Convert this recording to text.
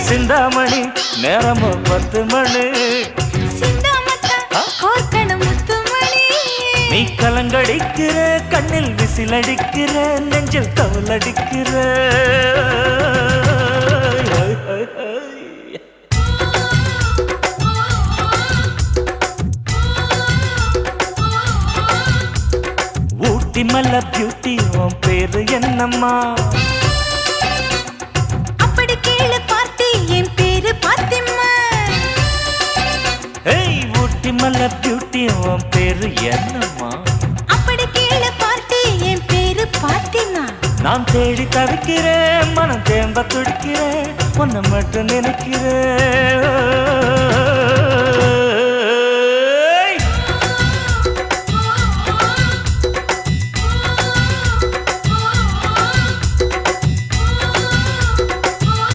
சிந்தாமணி நேரமோ 10 மணி நீ கலங்கடிக்கிற கண்ணில் விசிலடிக்கிற நெஞ்சில் கவலடிக்கிற ஊட்டி மல்ல பியூட்டி உன் பேரு என்னம்மா அப்படி கேளு பார்த்தி என் பேரு பாத்திம்மா ஏய் ஊட்டி மல்ல பியூட்டி உன் பேரு என்னம்மா அப்படி கேளு பார்த்தி என் பேரு பாத்திமா நான் தேடி தவிக்கிறேன் மனம் தேம்ப துடிக்கிறேன் உன்னை மட்டும் நினைக்கிறேன்